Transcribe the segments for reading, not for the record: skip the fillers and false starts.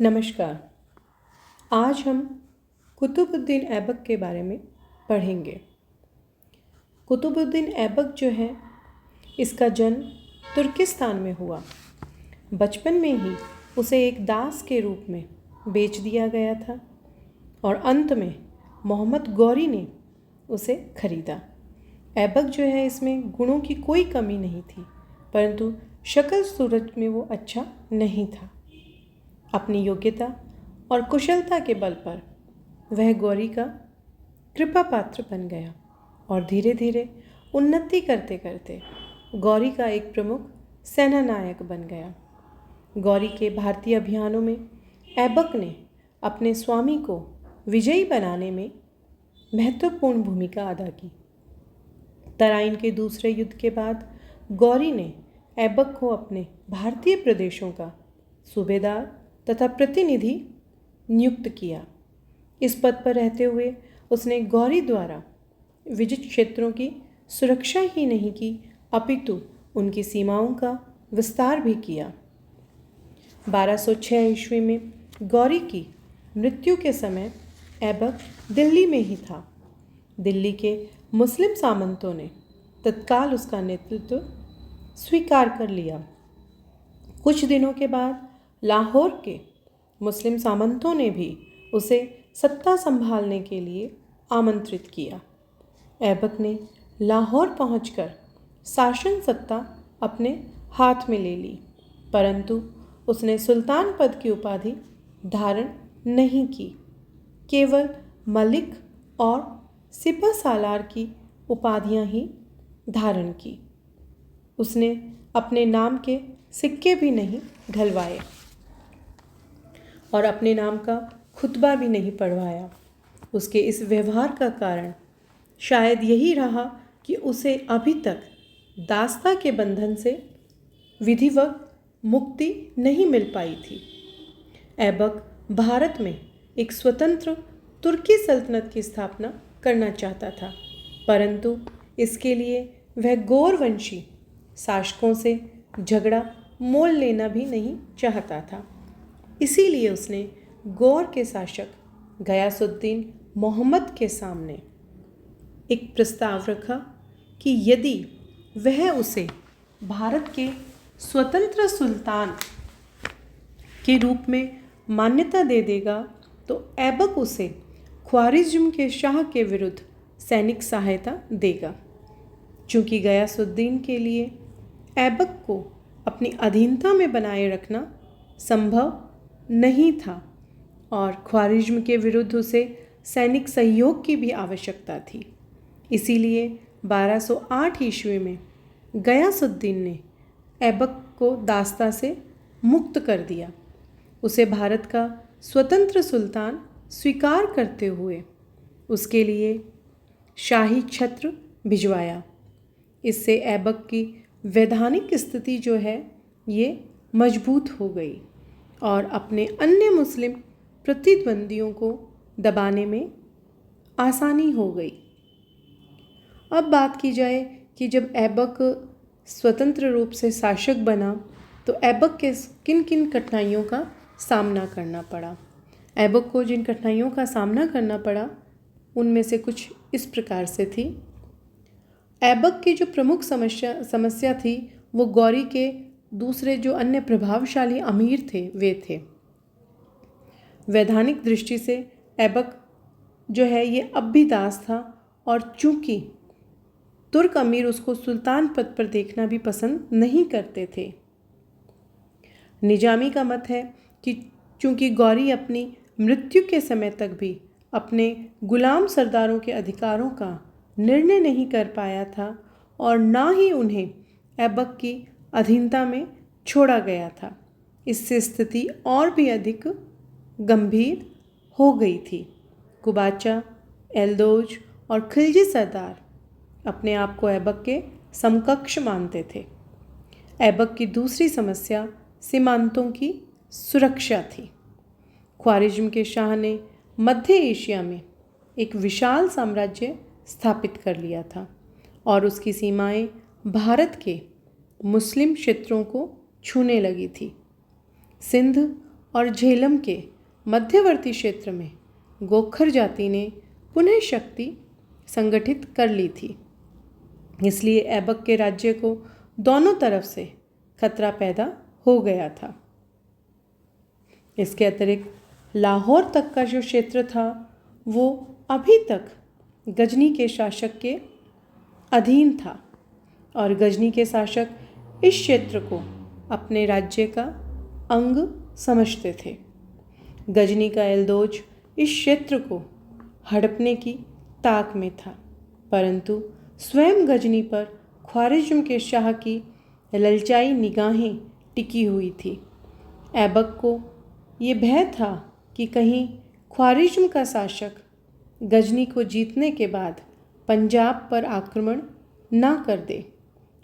नमस्कार। आज हम कुतुबुद्दीन ऐबक के बारे में पढ़ेंगे। कुतुबुद्दीन ऐबक जो है, इसका जन्म तुर्किस्तान में हुआ। बचपन में ही उसे एक दास के रूप में बेच दिया गया था और अंत में मोहम्मद गौरी ने उसे खरीदा। ऐबक जो है, इसमें गुणों की कोई कमी नहीं थी, परंतु शक्ल सूरत में वो अच्छा नहीं था। अपनी योग्यता और कुशलता के बल पर वह गौरी का कृपा पात्र बन गया और धीरे धीरे उन्नति करते करते गौरी का एक प्रमुख सेना नायक बन गया। गौरी के भारतीय अभियानों में ऐबक ने अपने स्वामी को विजयी बनाने में महत्वपूर्ण भूमिका अदा की। तराइन के दूसरे युद्ध के बाद गौरी ने ऐबक को अपने भारतीय प्रदेशों का सूबेदार तथा प्रतिनिधि नियुक्त किया। इस पद पर रहते हुए उसने गौरी द्वारा विजित क्षेत्रों की सुरक्षा ही नहीं की, अपितु उनकी सीमाओं का विस्तार भी किया। 1206 ईस्वी में गौरी की मृत्यु के समय ऐबक दिल्ली में ही था। दिल्ली के मुस्लिम सामंतों ने तत्काल उसका नेतृत्व स्वीकार कर लिया। कुछ दिनों के बाद लाहौर के मुस्लिम सामंतों ने भी उसे सत्ता संभालने के लिए आमंत्रित किया। ऐबक ने लाहौर पहुंचकर शासन सत्ता अपने हाथ में ले ली, परंतु उसने सुल्तान पद की उपाधि धारण नहीं की, केवल मलिक और सिपह सालार की उपाधियां ही धारण की। उसने अपने नाम के सिक्के भी नहीं ढलवाए और अपने नाम का खुतबा भी नहीं पढ़वाया। उसके इस व्यवहार का कारण शायद यही रहा कि उसे अभी तक दास्ता के बंधन से विधिवत मुक्ति नहीं मिल पाई थी। ऐबक भारत में एक स्वतंत्र तुर्की सल्तनत की स्थापना करना चाहता था, परंतु इसके लिए वह गौरवंशी शासकों से झगड़ा मोल लेना भी नहीं चाहता था। इसीलिए उसने गौर के शासक गयासुद्दीन मोहम्मद के सामने एक प्रस्ताव रखा कि यदि वह उसे भारत के स्वतंत्र सुल्तान के रूप में मान्यता दे देगा तो ऐबक उसे ख्वारिज्म के शाह के विरुद्ध सैनिक सहायता देगा। चूँकि गयासुद्दीन के लिए ऐबक को अपनी अधीनता में बनाए रखना संभव नहीं था और ख्वारिज्म के विरुद्ध उसे सैनिक सहयोग की भी आवश्यकता थी। इसीलिए 1208 ईस्वी में गयासुद्दीन ने ऐबक को दास्ता से मुक्त कर दिया। उसे भारत का स्वतंत्र सुल्तान स्वीकार करते हुए उसके लिए शाही छत्र भिजवाया। इससे ऐबक की वैधानिक स्थिति जो है ये मजबूत हो गई और अपने अन्य मुस्लिम प्रतिद्वंदियों को दबाने में आसानी हो गई। अब बात की जाए कि जब ऐबक स्वतंत्र रूप से शासक बना तो ऐबक के किन किन कठिनाइयों का सामना करना पड़ा। ऐबक को जिन कठिनाइयों का सामना करना पड़ा उनमें से कुछ इस प्रकार से थी। ऐबक की जो प्रमुख समस्या थी वो गौरी के दूसरे जो अन्य प्रभावशाली अमीर थे वे थे। वैधानिक दृष्टि से ऐबक जो है ये अब भी दास था और चूंकि तुर्क अमीर उसको सुल्तान पद पर देखना भी पसंद नहीं करते थे। निजामी का मत है कि चूंकि गौरी अपनी मृत्यु के समय तक भी अपने गुलाम सरदारों के अधिकारों का निर्णय नहीं कर पाया था और ना ही उन्हें ऐबक की अधीनता में छोड़ा गया था, इससे स्थिति और भी अधिक गंभीर हो गई थी। कुबाचा, एल्दोज और खिलजी सरदार अपने आप को ऐबक के समकक्ष मानते थे। ऐबक की दूसरी समस्या सीमांतों की सुरक्षा थी। ख्वारिज्म के शाह ने मध्य एशिया में एक विशाल साम्राज्य स्थापित कर लिया था और उसकी सीमाएं भारत के मुस्लिम क्षेत्रों को छूने लगी थी। सिंध और झेलम के मध्यवर्ती क्षेत्र में गोखर जाति ने पुनः शक्ति संगठित कर ली थी। इसलिए ऐबक के राज्य को दोनों तरफ से खतरा पैदा हो गया था। इसके अतिरिक्त लाहौर तक का जो क्षेत्र था वो अभी तक गजनी के शासक के अधीन था और गजनी के शासक इस क्षेत्र को अपने राज्य का अंग समझते थे। गजनी का एल्दोज इस क्षेत्र को हड़पने की ताक में था, परंतु स्वयं गजनी पर ख्वारिज्म के शाह की ललचाई निगाहें टिकी हुई थी। ऐबक को ये भय था कि कहीं ख्वारिज्म का शासक गजनी को जीतने के बाद पंजाब पर आक्रमण ना कर दे।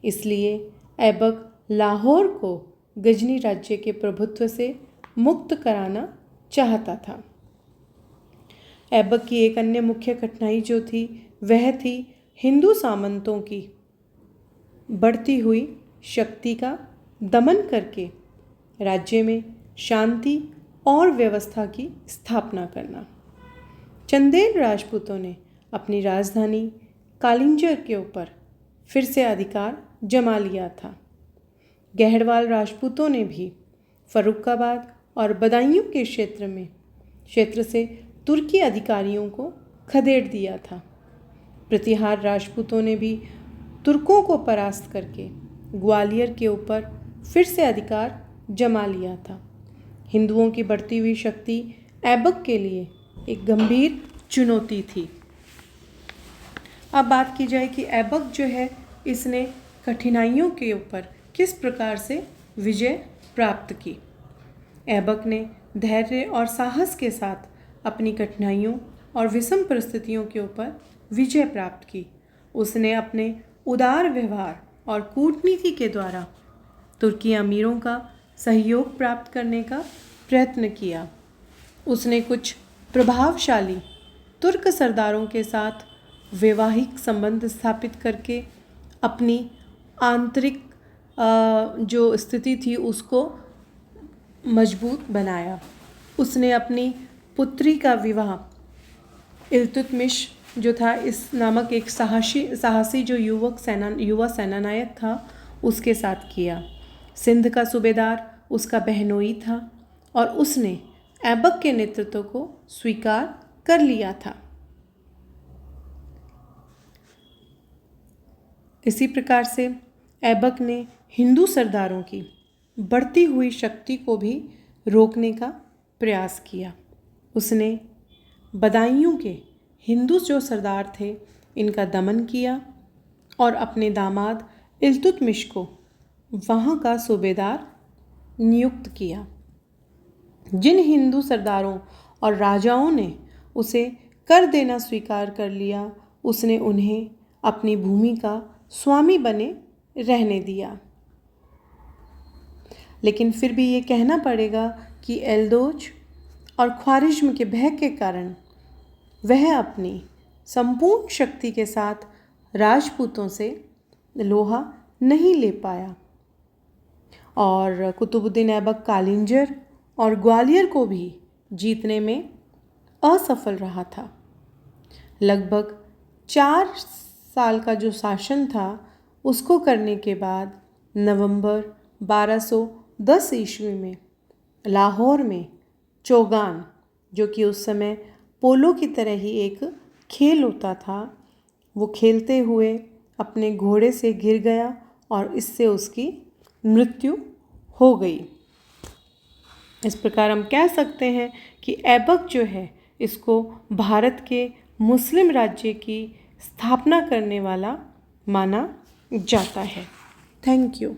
इसलिए ऐबक लाहौर को गजनी राज्य के प्रभुत्व से मुक्त कराना चाहता था। ऐबक की एक अन्य मुख्य कठिनाई जो थी वह थी हिंदू सामंतों की बढ़ती हुई शक्ति का दमन करके राज्य में शांति और व्यवस्था की स्थापना करना। चंदेल राजपूतों ने अपनी राजधानी कालिंजर के ऊपर फिर से अधिकार जमा लिया था। गहड़वाल राजपूतों ने भी फर्रुखाबाद और बदायूं के क्षेत्र से तुर्की अधिकारियों को खदेड़ दिया था। प्रतिहार राजपूतों ने भी तुर्कों को परास्त करके ग्वालियर के ऊपर फिर से अधिकार जमा लिया था। हिंदुओं की बढ़ती हुई शक्ति ऐबक के लिए एक गंभीर चुनौती थी। अब बात की जाए कि ऐबक जो है इसने कठिनाइयों के ऊपर किस प्रकार से विजय प्राप्त की। ऐबक ने धैर्य और साहस के साथ अपनी कठिनाइयों और विषम परिस्थितियों के ऊपर विजय प्राप्त की। उसने अपने उदार व्यवहार और कूटनीति के द्वारा तुर्की अमीरों का सहयोग प्राप्त करने का प्रयत्न किया। उसने कुछ प्रभावशाली तुर्क सरदारों के साथ वैवाहिक संबंध स्थापित करके अपनी आंतरिक जो स्थिति थी उसको मजबूत बनाया। उसने अपनी पुत्री का विवाह इल्तुतमिश जो था इस नामक एक साहसी जो युवा सेनानायक था उसके साथ किया। सिंध का सूबेदार उसका बहनोई था और उसने ऐबक के नेतृत्व को स्वीकार कर लिया था। इसी प्रकार से ऐबक ने हिंदू सरदारों की बढ़ती हुई शक्ति को भी रोकने का प्रयास किया। उसने बदायूं के हिंदू जो सरदार थे इनका दमन किया और अपने दामाद इल्तुतमिश को वहाँ का सूबेदार नियुक्त किया। जिन हिंदू सरदारों और राजाओं ने उसे कर देना स्वीकार कर लिया, उसने उन्हें अपनी भूमि का स्वामी बने रहने दिया। लेकिन फिर भी ये कहना पड़ेगा कि एल्दोज और ख्वारिज्म के भय के कारण वह अपनी संपूर्ण शक्ति के साथ राजपूतों से लोहा नहीं ले पाया और कुतुबुद्दीन ऐबक कालिंजर और ग्वालियर को भी जीतने में असफल रहा था। लगभग 4 साल का जो शासन था उसको करने के बाद नवंबर 1210 ईस्वी में लाहौर में चौगान, जो कि उस समय पोलो की तरह ही एक खेल होता था, वो खेलते हुए अपने घोड़े से गिर गया और इससे उसकी मृत्यु हो गई। इस प्रकार हम कह सकते हैं कि ऐबक जो है इसको भारत के मुस्लिम राज्य की स्थापना करने वाला माना जाता है। Thank you.